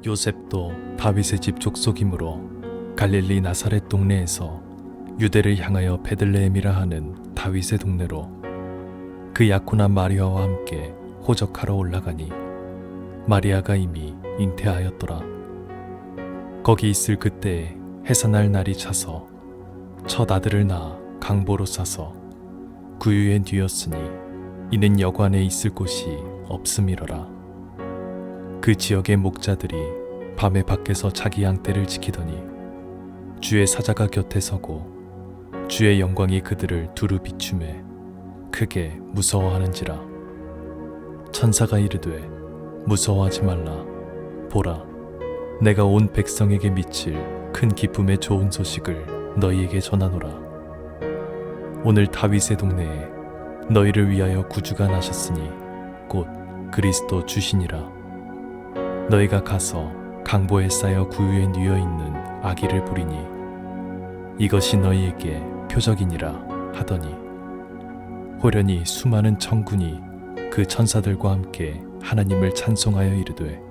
요셉도 다윗의 집 족속이므로 갈릴리 나사렛 동네에서 유대를 향하여 베들레헴이라 하는 다윗의 동네로 그 약혼한 마리아와 함께 호적하러 올라가니 마리아가 이미 잉태하였더라. 거기 있을 그때에 해산할 날이 차서 첫 아들을 낳아 강보로 싸서 구유에 뉘었으니 이는 여관에 있을 곳이 없음이러라. 그 지역의 목자들이 밤에 밖에서 자기 양떼를 지키더니 주의 사자가 곁에 서고 주의 영광이 그들을 두루 비추매 크게 무서워하는지라. 천사가 이르되 무서워하지 말라. 보라, 내가 온 백성에게 미칠 큰 기쁨의 좋은 소식을 너희에게 전하노라. 오늘 다윗의 동네에 너희를 위하여 구주가 나셨으니 곧 그리스도 주시니라. 너희가 가서 강보에 쌓여 구유에 뉘어 있는 아기를 보리니 이것이 너희에게 표적이니라 하더니 호련히 수많은 천군이 그 천사들과 함께 하나님을 찬송하여 이르되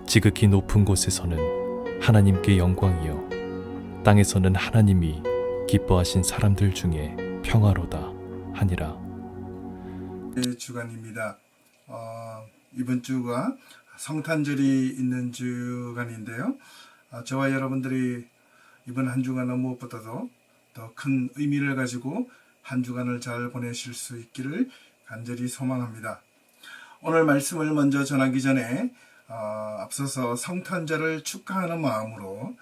지극히 높은 곳에서는 하나님께 영광이요 땅에서는 하나님이 기뻐하신 사람들 중에 평화로다 하니라. 네, 주간입니다. 이번 주가 성탄절이 있는 주간인데요. 저와 여러분들이 이번 한 주간은 무엇보다도 더 큰 의미를 가지고 한 주간을 잘 보내실 수 있기를 간절히 소망합니다. 오늘 말씀을 먼저 전하기 전에 앞서서 성탄절을 축하하는 마음으로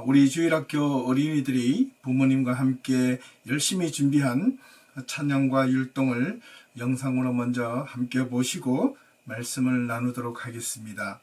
우리 주일학교 어린이들이 부모님과 함께 열심히 준비한 찬양과 율동을 영상으로 먼저 함께 보시고 말씀을 나누도록 하겠습니다.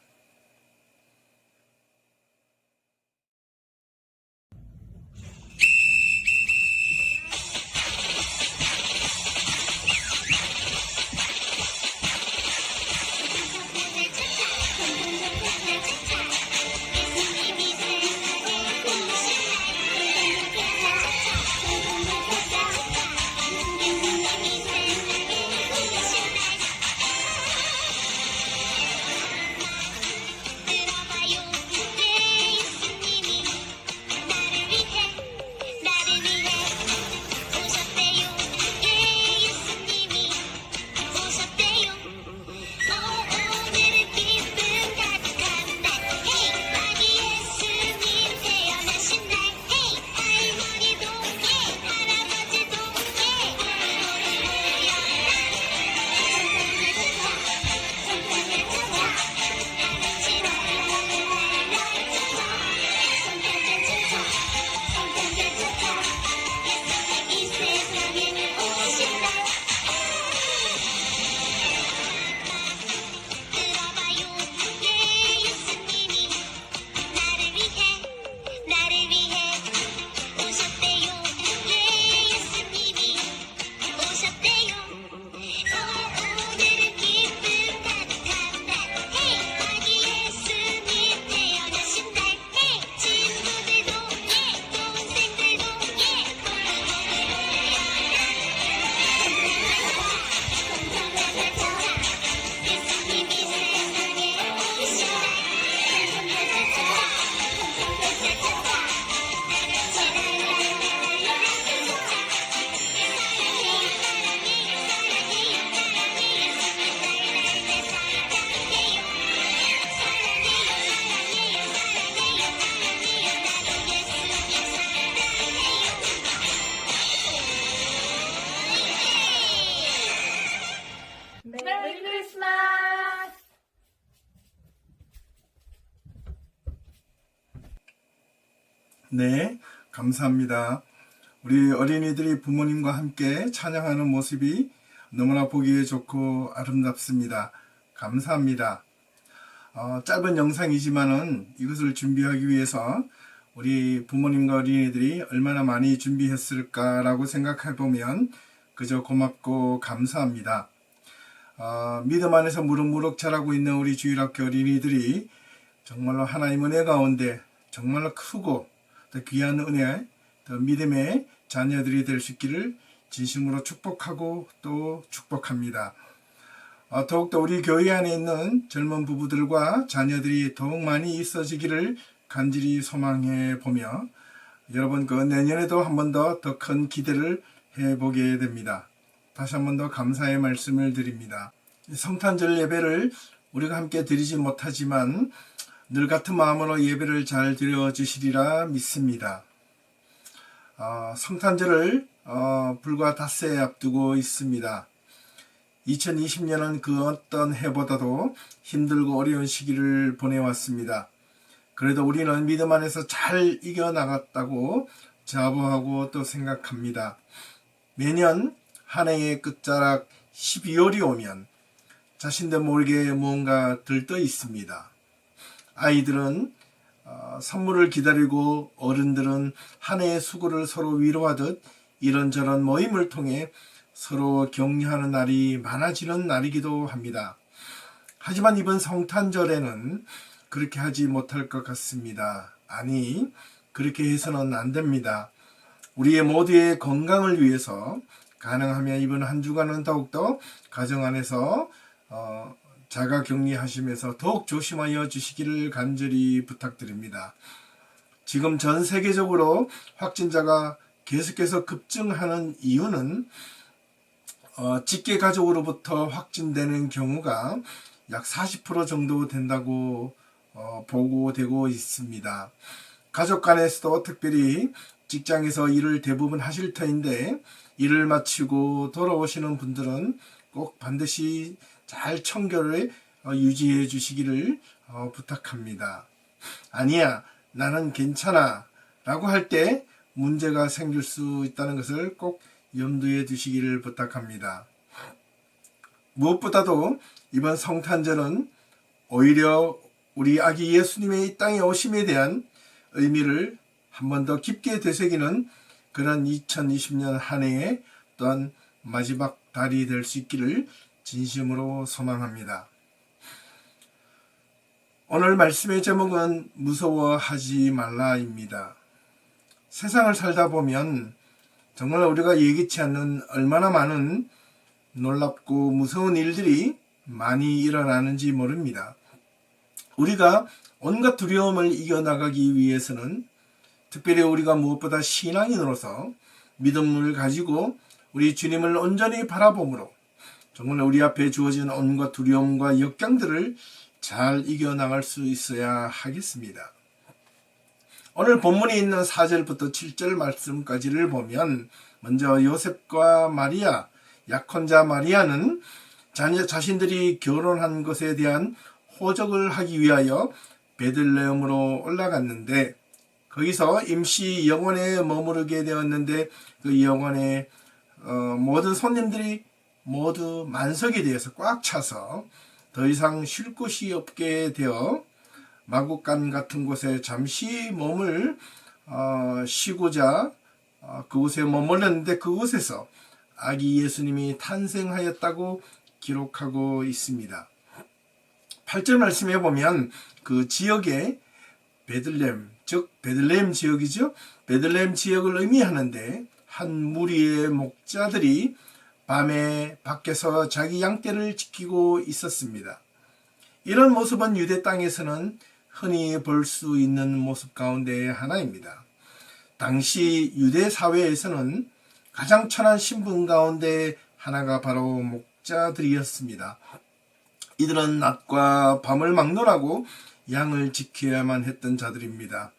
메리 크리스마스! 네, 감사합니다. 우리 어린이들이 부모님과 함께 찬양하는 모습이 너무나 보기에 좋고 아름답습니다. 감사합니다. 짧은 영상이지만은 이것을 준비하기 위해서 우리 부모님과 어린이들이 얼마나 많이 준비했을까라고 생각해 보면 그저 고맙고 감사합니다. 믿음 안에서 무럭무럭 자라고 있는 우리 주일학교 어린이들이 정말로 하나님 은혜 가운데 정말로 크고 더 귀한 은혜, 더 믿음의 자녀들이 될 수 있기를 진심으로 축복하고 또 축복합니다. 더욱더 우리 교회 안에 있는 젊은 부부들과 자녀들이 더욱 많이 있어지기를 간절히 소망해 보며 여러분 내년에도 한 번 더 큰 기대를 해보게 됩니다. 다시 한 번 더 감사의 말씀을 드립니다. 성탄절 예배를 우리가 함께 드리지 못하지만 늘 같은 마음으로 예배를 잘 드려주시리라 믿습니다. 성탄절을 불과 닷새 앞두고 있습니다. 2020년은 그 어떤 해보다도 힘들고 어려운 시기를 보내왔습니다. 그래도 우리는 믿음 안에서 잘 이겨나갔다고 자부하고 또 생각합니다. 매년 한 해의 끝자락 12월이 오면 자신들 모르게 무언가 들떠 있습니다. 아이들은 선물을 기다리고 어른들은 한 해의 수고를 서로 위로하듯 이런저런 모임을 통해 서로 격려하는 날이 많아지는 날이기도 합니다. 하지만 이번 성탄절에는 그렇게 하지 못할 것 같습니다. 아니, 그렇게 해서는 안 됩니다. 우리의 모두의 건강을 위해서 가능하면 이번 한 주간은 더욱더 가정 안에서 자가 격리하시면서 더욱 조심하여 주시기를 간절히 부탁드립니다. 지금 전 세계적으로 확진자가 계속해서 급증하는 이유는 직계 가족으로부터 확진되는 경우가 약 40% 정도 된다고 보고되고 있습니다. 가족 간에서도 특별히 직장에서 일을 대부분 하실 터인데 일을 마치고 돌아오시는 분들은 꼭 반드시 잘 청결을 유지해 주시기를 부탁합니다. 아니야, 나는 괜찮아 라고 할 때 문제가 생길 수 있다는 것을 꼭 염두에 두시기를 부탁합니다. 무엇보다도 이번 성탄절은 오히려 우리 아기 예수님의 이 땅에 오심에 대한 의미를 한 번 더 깊게 되새기는 그런 2020년 한 해의 또한 마지막 달이 될 수 있기를 진심으로 소망합니다. 오늘 말씀의 제목은 무서워하지 말라입니다. 세상을 살다 보면 정말 우리가 예기치 않는 얼마나 많은 놀랍고 무서운 일들이 많이 일어나는지 모릅니다. 우리가 온갖 두려움을 이겨나가기 위해서는 특별히 우리가 무엇보다 신앙인으로서 믿음을 가지고 우리 주님을 온전히 바라봄으로 정말 우리 앞에 주어진 온갖 두려움과 역경들을 잘 이겨나갈 수 있어야 하겠습니다. 오늘 본문에 있는 4절부터 7절 말씀까지를 보면 먼저 요셉과 마리아, 약혼자 마리아는 자신들이 결혼한 것에 대한 호적을 하기 위하여 베들레헴으로 올라갔는데 거기서 임시 영원에 머무르게 되었는데 그 영원에 모든 손님들이 모두 만석이 되어서 꽉 차서 더 이상 쉴 곳이 없게 되어 마구간 같은 곳에 잠시 몸을 쉬고자 그곳에 머물렀는데 그곳에서 아기 예수님이 탄생하였다고 기록하고 있습니다. 8절 말씀에 보면 그 지역에 베들레헴, 즉 베들레헴 지역이죠. 베들레헴 지역을 의미하는데 한 무리의 목자들이 밤에 밖에서 자기 양떼를 지키고 있었습니다. 이런 모습은 유대 땅에서는 흔히 볼 수 있는 모습 가운데 하나입니다. 당시 유대 사회에서는 가장 천한 신분 가운데 하나가 바로 목자들이었습니다. 이들은 낮과 밤을 막론하고 양을 지켜야만 했던 자들입니다.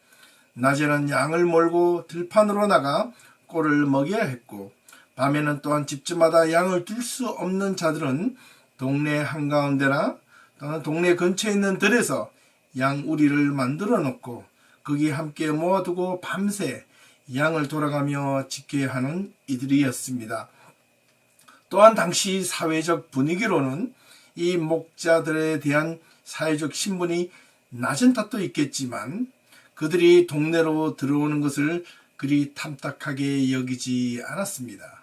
낮에는 양을 몰고 들판으로 나가 꼴을 먹여야 했고 밤에는 또한 집집마다 양을 둘 수 없는 자들은 동네 한가운데나 또는 동네 근처에 있는 들에서 양우리를 만들어 놓고 거기 함께 모아두고 밤새 양을 돌아가며 지켜야 하는 이들이었습니다. 또한 당시 사회적 분위기로는 이 목자들에 대한 사회적 신분이 낮은 탓도 있겠지만 그들이 동네로 들어오는 것을 그리 탐탁하게 여기지 않았습니다.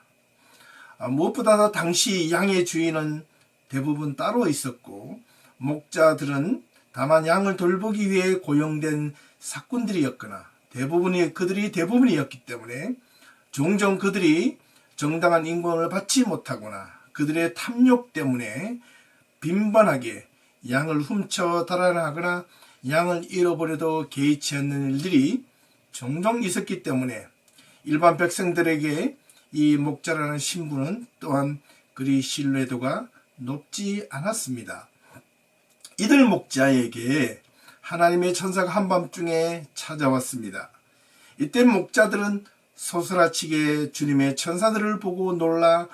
무엇보다도 당시 양의 주인은 대부분 따로 있었고 목자들은 다만 양을 돌보기 위해 고용된 사꾼들이었거나 그들이 대부분이었기 때문에 종종 그들이 정당한 임금을 받지 못하거나 그들의 탐욕 때문에 빈번하게 양을 훔쳐 달아나거나 양을 잃어버려도 개의치 않는 일들이 종종 있었기 때문에 일반 백성들에게 이 목자라는 신분은 또한 그리 신뢰도가 높지 않았습니다. 이들 목자에게 하나님의 천사가 한밤중에 찾아왔습니다. 이때 목자들은 소스라치게 주님의 천사들을 보고 놀라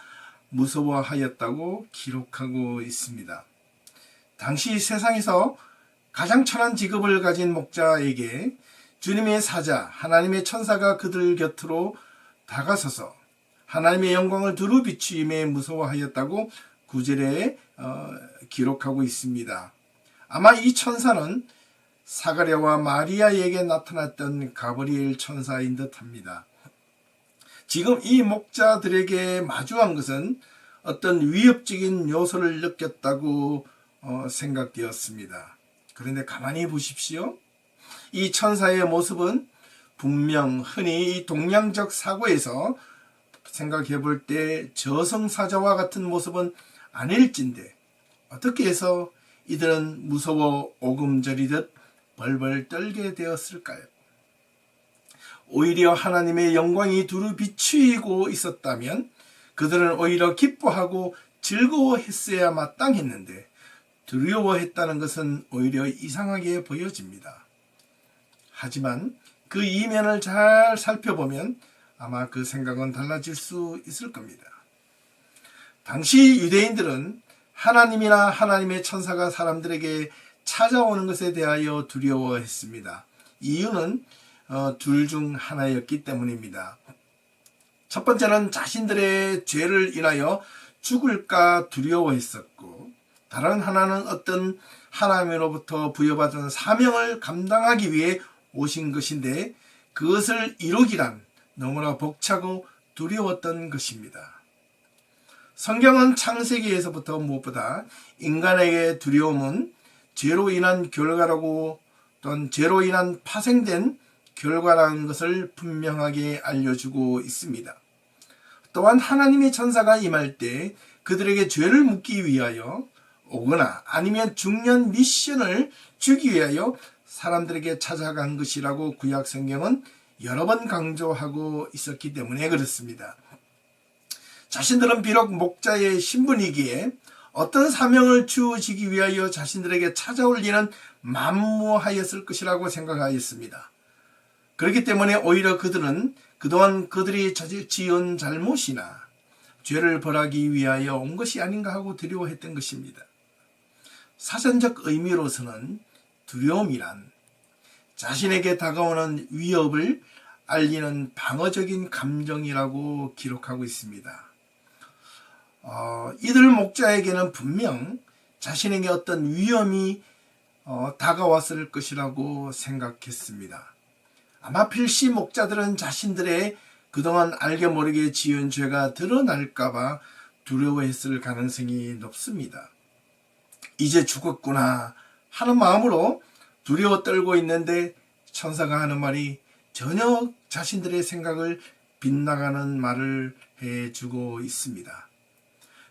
무서워하였다고 기록하고 있습니다. 당시 세상에서 가장 천한 직업을 가진 목자에게 주님의 사자, 하나님의 천사가 그들 곁으로 다가서서 하나님의 영광을 두루 비추임에 무서워하였다고 구절에 기록하고 있습니다. 아마 이 천사는 사가랴와 마리아에게 나타났던 가브리엘 천사인 듯합니다. 지금 이 목자들에게 마주한 것은 어떤 위협적인 요소를 느꼈다고 생각되었습니다. 그런데 가만히 보십시오. 이 천사의 모습은 분명 흔히 동양적 사고에서 생각해 볼 때 저승사자와 같은 모습은 아닐진데 어떻게 해서 이들은 무서워 오금저리듯 벌벌 떨게 되었을까요? 오히려 하나님의 영광이 두루 비추이고 있었다면 그들은 오히려 기뻐하고 즐거워했어야 마땅했는데 두려워했다는 것은 오히려 이상하게 보여집니다. 하지만 그 이면을 잘 살펴보면 아마 그 생각은 달라질 수 있을 겁니다. 당시 유대인들은 하나님이나 하나님의 천사가 사람들에게 찾아오는 것에 대하여 두려워했습니다. 이유는 둘 중 하나였기 때문입니다. 첫 번째는 자신들의 죄를 인하여 죽을까 두려워했었고, 다른 하나는 어떤 하나님으로부터 부여받은 사명을 감당하기 위해 오신 것인데 그것을 이루기란 너무나 벅차고 두려웠던 것입니다. 성경은 창세기에서부터 무엇보다 인간에게 두려움은 죄로 인한 결과라고 또는 죄로 인한 파생된 결과라는 것을 분명하게 알려주고 있습니다. 또한 하나님의 천사가 임할 때 그들에게 죄를 묻기 위하여 오거나 아니면 중요한 미션을 주기 위하여 사람들에게 찾아간 것이라고 구약 성경은 여러 번 강조하고 있었기 때문에 그렇습니다. 자신들은 비록 목자의 신분이기에 어떤 사명을 주어지기 위하여 자신들에게 찾아올 리는 만무하였을 것이라고 생각하였습니다. 그렇기 때문에 오히려 그들은 그동안 그들이 지은 잘못이나 죄를 벌하기 위하여 온 것이 아닌가 하고 두려워했던 것입니다. 사전적 의미로서는 두려움이란 자신에게 다가오는 위협을 알리는 방어적인 감정이라고 기록하고 있습니다. 이들 목자에게는 분명 자신에게 어떤 위험이 다가왔을 것이라고 생각했습니다. 아마 필시 목자들은 자신들의 그동안 알게 모르게 지은 죄가 드러날까봐 두려워했을 가능성이 높습니다. 이제 죽었구나 하는 마음으로 두려워 떨고 있는데 천사가 하는 말이 전혀 자신들의 생각을 빗나가는 말을 해주고 있습니다.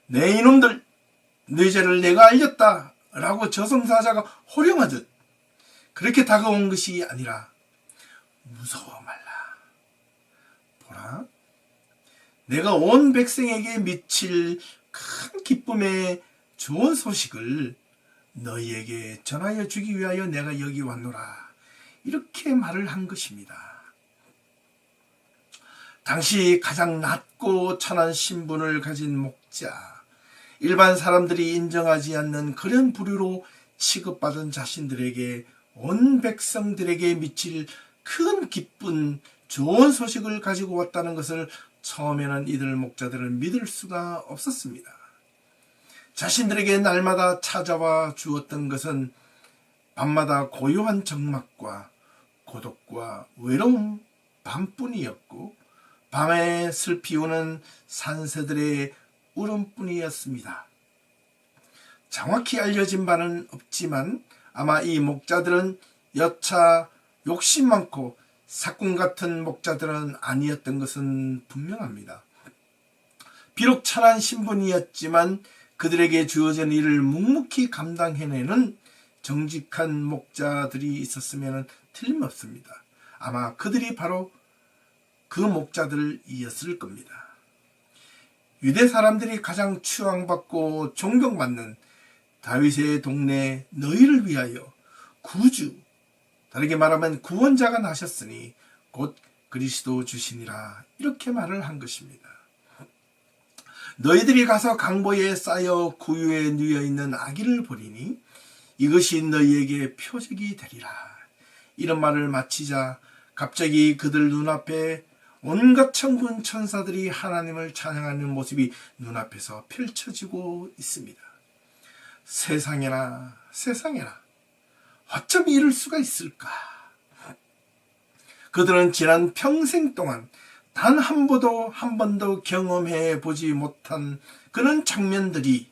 내 이놈들, 네 죄를 내가 알렸다 라고 저승사자가 호령하듯 그렇게 다가온 것이 아니라 무서워 말라. 보라, 내가 온 백성에게 미칠 큰 기쁨의 좋은 소식을 너희에게 전하여 주기 위하여 내가 여기 왔노라. 이렇게 말을 한 것입니다. 당시 가장 낮고 천한 신분을 가진 목자, 일반 사람들이 인정하지 않는 그런 부류로 취급받은 자신들에게 온 백성들에게 미칠 큰 기쁜 좋은 소식을 가지고 왔다는 것을 처음에는 이들 목자들은 믿을 수가 없었습니다. 자신들에게 날마다 찾아와 주었던 것은 밤마다 고요한 적막과 고독과 외로움 밤뿐이었고 밤에 슬피 우는 산새들의 울음뿐이었습니다. 정확히 알려진 바는 없지만 아마 이 목자들은 여차 욕심 많고 사꾼 같은 목자들은 아니었던 것은 분명합니다. 비록 천한 신분이었지만 그들에게 주어진 일을 묵묵히 감당해내는 정직한 목자들이 있었으면 틀림없습니다. 아마 그들이 바로 그 목자들이었을 겁니다. 유대 사람들이 가장 추앙받고 존경받는 다윗의 동네 너희를 위하여 구주, 다르게 말하면 구원자가 나셨으니 곧 그리스도 주시니라, 이렇게 말을 한 것입니다. 너희들이 가서 강보에 쌓여 구유에 누워 있는 아기를 보리니 이것이 너희에게 표적이 되리라. 이런 말을 마치자 갑자기 그들 눈앞에 온갖 천군 천사들이 하나님을 찬양하는 모습이 눈앞에서 펼쳐지고 있습니다. 세상에나 세상에나 어쩜 이럴 수가 있을까? 그들은 지난 평생 동안 단 한 번도 경험해 보지 못한 그런 장면들이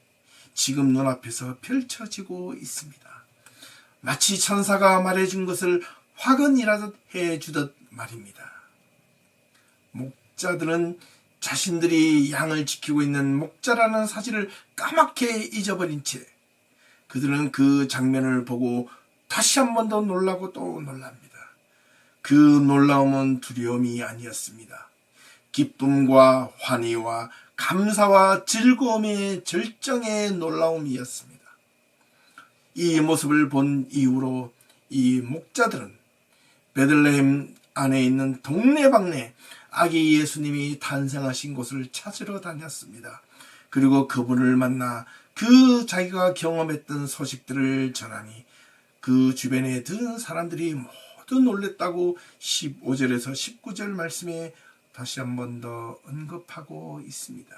지금 눈앞에서 펼쳐지고 있습니다. 마치 천사가 말해준 것을 확언이라도 해주듯 말입니다. 목자들은 자신들이 양을 지키고 있는 목자라는 사실을 까맣게 잊어버린 채 그들은 그 장면을 보고 다시 한 번 더 놀라고 또 놀랍니다. 그 놀라움은 두려움이 아니었습니다. 기쁨과 환희와 감사와 즐거움의 절정의 놀라움이었습니다. 이 모습을 본 이후로 이 목자들은 베들레헴 안에 있는 동네방네 아기 예수님이 탄생하신 곳을 찾으러 다녔습니다. 그리고 그분을 만나 그 자기가 경험했던 소식들을 전하니 그 주변에 들은 사람들이 모두 놀랬다고 15절에서 19절 말씀에 다시 한 번 더 언급하고 있습니다.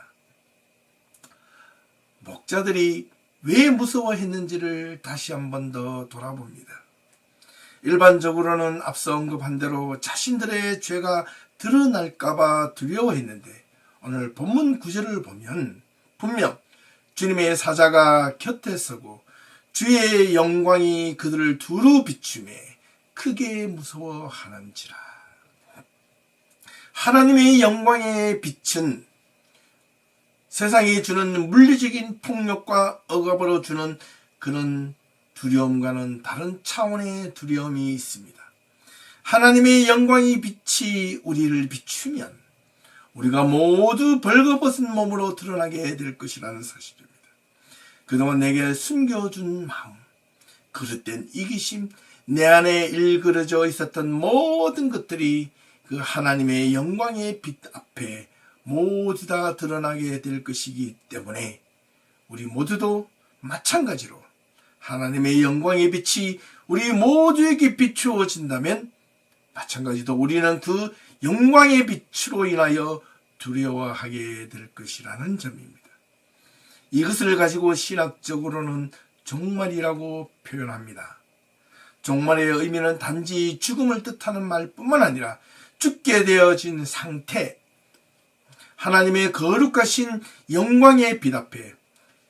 목자들이 왜 무서워했는지를 다시 한 번 더 돌아봅니다. 일반적으로는 앞서 언급한 대로 자신들의 죄가 드러날까봐 두려워했는데 오늘 본문 9절을 보면 분명 주님의 사자가 곁에 서고 주의 영광이 그들을 두루 비추매 크게 무서워하는지라. 하나님의 영광의 빛은 세상이 주는 물리적인 폭력과 억압으로 주는 그런 두려움과는 다른 차원의 두려움이 있습니다. 하나님의 영광의 빛이 우리를 비추면 우리가 모두 벌거벗은 몸으로 드러나게 될 것이라는 사실입니다. 그동안 내게 숨겨준 마음, 그릇된 이기심, 내 안에 일그러져 있었던 모든 것들이 그 하나님의 영광의 빛 앞에 모두 다 드러나게 될 것이기 때문에 우리 모두도 마찬가지로 하나님의 영광의 빛이 우리 모두에게 비추어진다면 마찬가지로 우리는 그 영광의 빛으로 인하여 두려워하게 될 것이라는 점입니다. 이것을 가지고 신학적으로는 종말이라고 표현합니다. 종말의 의미는 단지 죽음을 뜻하는 말뿐만 아니라 죽게 되어진 상태, 하나님의 거룩하신 영광의 빛 앞에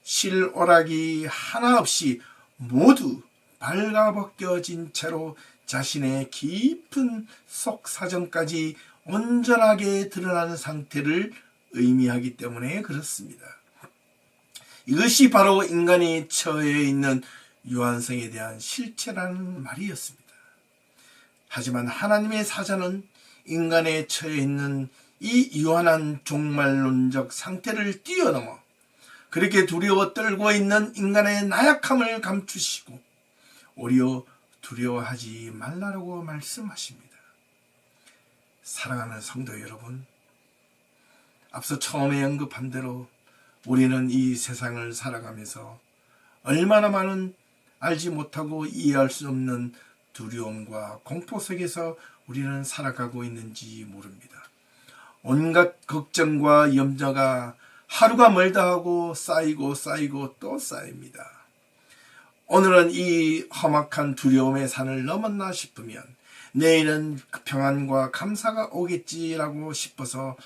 실오락이 하나 없이 모두 발가벗겨진 채로 자신의 깊은 속사정까지 온전하게 드러나는 상태를 의미하기 때문에 그렇습니다. 이것이 바로 인간이 처해 있는 유한성에 대한 실체라는 말이었습니다. 하지만 하나님의 사자는 인간에 처해 있는 이 유한한 종말론적 상태를 뛰어넘어 그렇게 두려워 떨고 있는 인간의 나약함을 감추시고 오히려 두려워하지 말라고 말씀하십니다. 사랑하는 성도 여러분, 앞서 처음에 언급한 대로 우리는 이 세상을 살아가면서 얼마나 많은 알지 못하고 이해할 수 없는 두려움과 공포 속에서 우리는 살아가고 있는지 모릅니다. 온갖 걱정과 염려가 하루가 멀다 하고 쌓이고 또 쌓입니다. 오늘은 이 험악한 두려움의 산을 넘었나 싶으면 내일은 평안과 감사가 오겠지라고 싶어서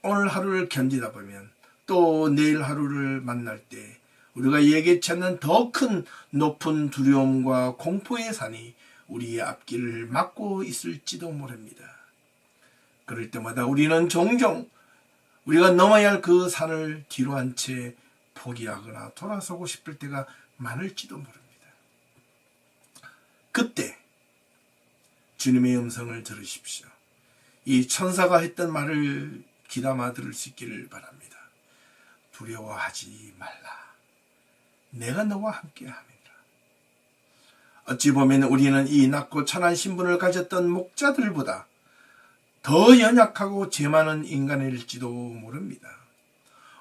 오늘 하루를 견디다 보면 또 내일 하루를 만날 때 우리가 예기치 않는 더 큰 높은 두려움과 공포의 산이 우리의 앞길을 막고 있을지도 모릅니다. 그럴 때마다 우리는 종종 우리가 넘어야 할 그 산을 뒤로 한 채 포기하거나 돌아서고 싶을 때가 많을지도 모릅니다. 그때 주님의 음성을 들으십시오. 이 천사가 했던 말을 귀담아 들을 수 있기를 바랍니다. 두려워하지 말라. 내가 너와 함께함이라. 어찌 보면 우리는 이 낮고 천한 신분을 가졌던 목자들보다 더 연약하고 죄 많은 인간일지도 모릅니다.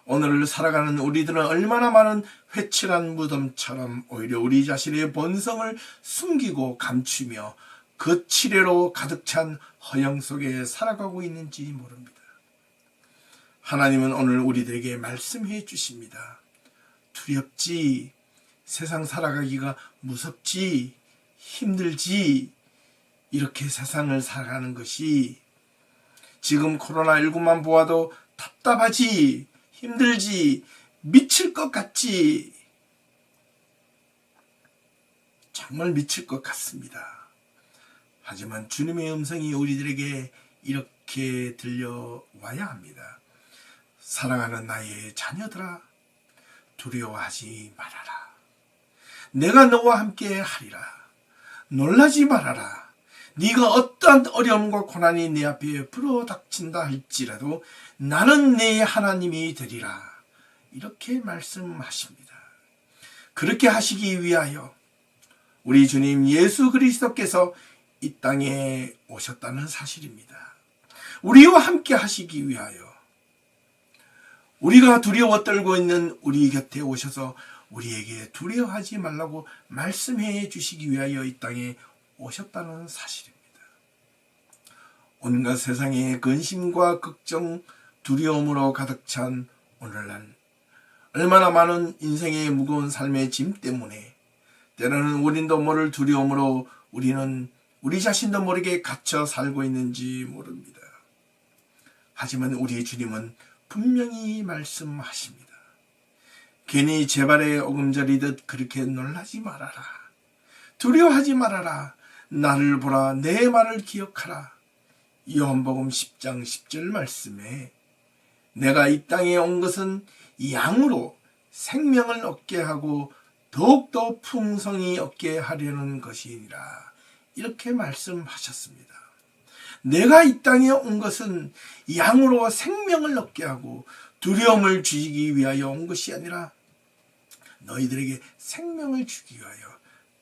오늘을 살아가는 우리들은 얼마나 많은 회칠한 무덤처럼 오히려 우리 자신의 본성을 숨기고 감추며 그 치레로 가득 찬 허영 속에 살아가고 있는지 모릅니다. 하나님은 오늘 우리들에게 말씀해 주십니다. 두렵지, 세상 살아가기가 무섭지, 힘들지, 이렇게 세상을 살아가는 것이 지금 코로나19만 보아도 답답하지, 힘들지, 미칠 것 같지. 정말 미칠 것 같습니다. 하지만 주님의 음성이 우리들에게 이렇게 들려와야 합니다. 사랑하는 나의 자녀들아, 두려워하지 말아라. 내가 너와 함께 하리라. 놀라지 말아라. 네가 어떠한 어려움과 고난이 내 앞에 불어닥친다 할지라도 나는 내 하나님이 되리라. 이렇게 말씀하십니다. 그렇게 하시기 위하여 우리 주님 예수 그리스도께서 이 땅에 오셨다는 사실입니다. 우리와 함께 하시기 위하여 우리가 두려워 떨고 있는 우리 곁에 오셔서 우리에게 두려워하지 말라고 말씀해 주시기 위하여 이 땅에 오셨다는 사실입니다. 온갖 세상의 근심과 걱정, 두려움으로 가득 찬 오늘날, 얼마나 많은 인생의 무거운 삶의 짐 때문에 때로는 우린도 모를 두려움으로 우리는 우리 자신도 모르게 갇혀 살고 있는지 모릅니다. 하지만 우리 주님은 분명히 말씀하십니다. 괜히 제발의 오금절이듯 그렇게 놀라지 말아라. 두려워하지 말아라. 나를 보라. 내 말을 기억하라. 요한복음 10장 10절 말씀에 내가 이 땅에 온 것은 양으로 생명을 얻게 하고 더욱더 풍성히 얻게 하려는 것이니라. 이렇게 말씀하셨습니다. 내가 이 땅에 온 것은 양으로 생명을 얻게 하고 두려움을 주기 위하여 온 것이 아니라 너희들에게 생명을 주기 위하여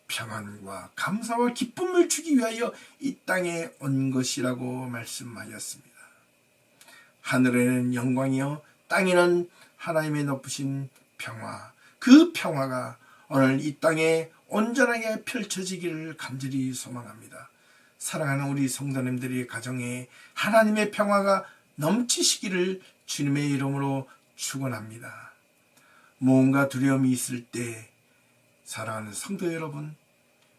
평안과 감사와 기쁨을 주기 위하여 이 땅에 온 것이라고 말씀하였습니다. 하늘에는 영광이요 땅에는 하나님의 높으신 평화, 그 평화가 오늘 이 땅에 온전하게 펼쳐지기를 간절히 소망합니다. 사랑하는 우리 성도님들의 가정에 하나님의 평화가 넘치시기를 주님의 이름으로 축원합니다. 무언가 두려움이 있을 때 사랑하는 성도 여러분,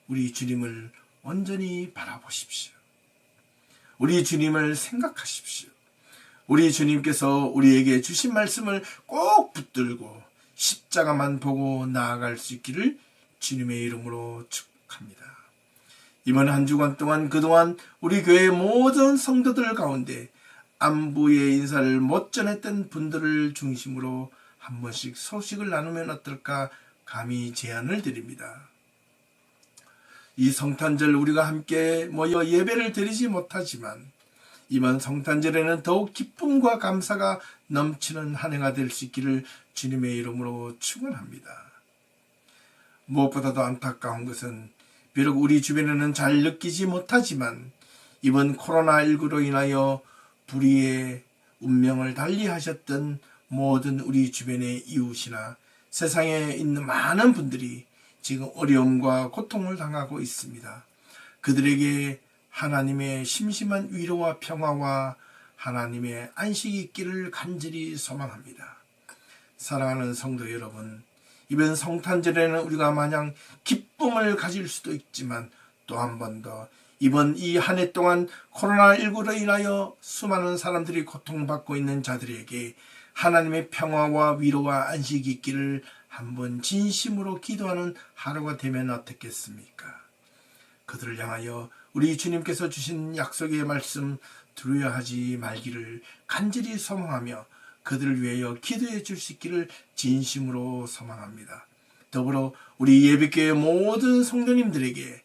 우리 주님을 온전히 바라보십시오. 우리 주님을 생각하십시오. 우리 주님께서 우리에게 주신 말씀을 꼭 붙들고 십자가만 보고 나아갈 수 있기를 주님의 이름으로 축복합니다. 이번 한 주간 동안 그동안 우리 교회의 모든 성도들 가운데 안부의 인사를 못 전했던 분들을 중심으로 한 번씩 소식을 나누면 어떨까 감히 제안을 드립니다. 이 성탄절 우리가 함께 모여 예배를 드리지 못하지만 이번 성탄절에는 더욱 기쁨과 감사가 넘치는 한 해가 될 수 있기를 주님의 이름으로 축원합니다. 무엇보다도 안타까운 것은 비록 우리 주변에는 잘 느끼지 못하지만 이번 코로나19로 인하여 불의의 운명을 달리하셨던 모든 우리 주변의 이웃이나 세상에 있는 많은 분들이 지금 어려움과 고통을 당하고 있습니다. 그들에게 하나님의 심심한 위로와 평화와 하나님의 안식이 있기를 간절히 소망합니다. 사랑하는 성도 여러분, 이번 성탄절에는 우리가 마냥 기쁨을 가질 수도 있지만 또 한 번 더 이번 이 한 해 동안 코로나19로 인하여 수많은 사람들이 고통받고 있는 자들에게 하나님의 평화와 위로와 안식이 있기를 한번 진심으로 기도하는 하루가 되면 어떻겠습니까? 그들을 향하여 우리 주님께서 주신 약속의 말씀 두려워하지 말기를 간절히 소망하며 그들을 위하여 기도해 줄 수 있기를 진심으로 소망합니다. 더불어 우리 예배교회 모든 성도님들에게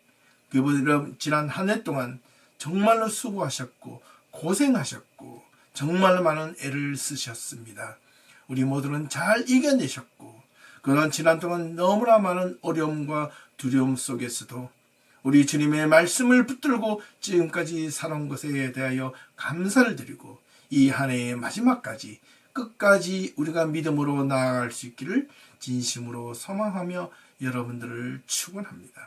그분들 지난 한 해 동안 정말로 수고하셨고 고생하셨고 정말 많은 애를 쓰셨습니다. 우리 모두는 잘 이겨내셨고 그런 지난 동안 너무나 많은 어려움과 두려움 속에서도 우리 주님의 말씀을 붙들고 지금까지 살아온 것에 대하여 감사를 드리고 이 한 해의 마지막까지 끝까지 우리가 믿음으로 나아갈 수 있기를 진심으로 소망하며 여러분들을 축원합니다.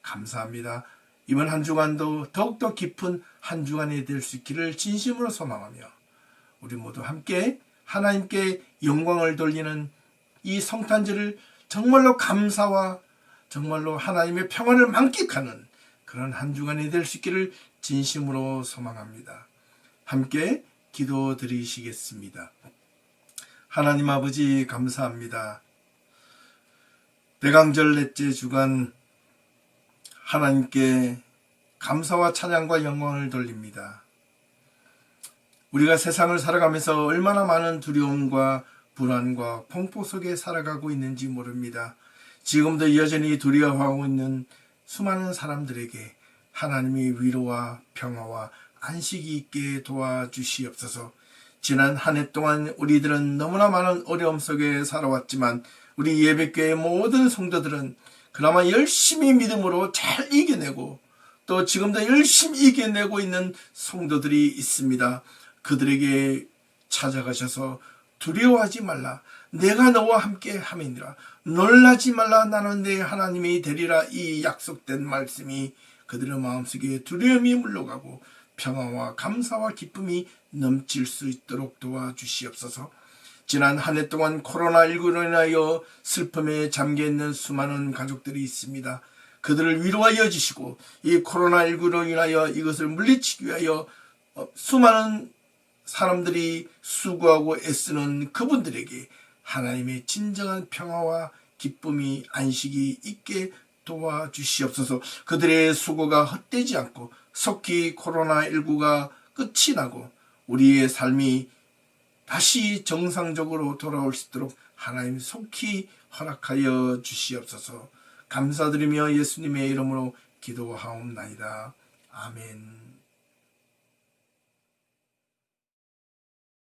감사합니다. 이번 한 주간도 더욱더 깊은 한 주간이 될 수 있기를 진심으로 소망하며 우리 모두 함께 하나님께 영광을 돌리는 이 성탄절을 정말로 감사와 정말로 하나님의 평안을 만끽하는 그런 한 주간이 될 수 있기를 진심으로 소망합니다. 함께 기도 드리시겠습니다. 하나님 아버지 감사합니다. 대강절 넷째 주간 하나님께 감사와 찬양과 영광을 돌립니다. 우리가 세상을 살아가면서 얼마나 많은 두려움과 불안과 공포 속에 살아가고 있는지 모릅니다. 지금도 여전히 두려워하고 있는 수많은 사람들에게 하나님이 위로와 평화와 안식이 있게 도와주시옵소서. 지난 한 해 동안 우리들은 너무나 많은 어려움 속에 살아왔지만 우리 예배교회 모든 성도들은 그나마 열심히 믿음으로 잘 이겨내고 또 지금도 열심히 이겨내고 있는 성도들이 있습니다. 그들에게 찾아가셔서 두려워하지 말라. 내가 너와 함께 함이니라. 놀라지 말라. 나는 내 하나님이 되리라. 이 약속된 말씀이 그들의 마음속에 두려움이 물러가고 평화와 감사와 기쁨이 넘칠 수 있도록 도와주시옵소서. 지난 한 해 동안 코로나19로 인하여 슬픔에 잠겨있는 수많은 가족들이 있습니다. 그들을 위로하여 주시고 이 코로나19로 인하여 이것을 물리치기 위하여 수많은 사람들이 수고하고 애쓰는 그분들에게 하나님의 진정한 평화와 기쁨이 안식이 있게 도와주시옵소서. 그들의 수고가 헛되지 않고 속히 코로나19가 끝이 나고 우리의 삶이 다시 정상적으로 돌아올 수 있도록 하나님 속히 허락하여 주시옵소서. 감사드리며 예수님의 이름으로 기도하옵나이다. 아멘.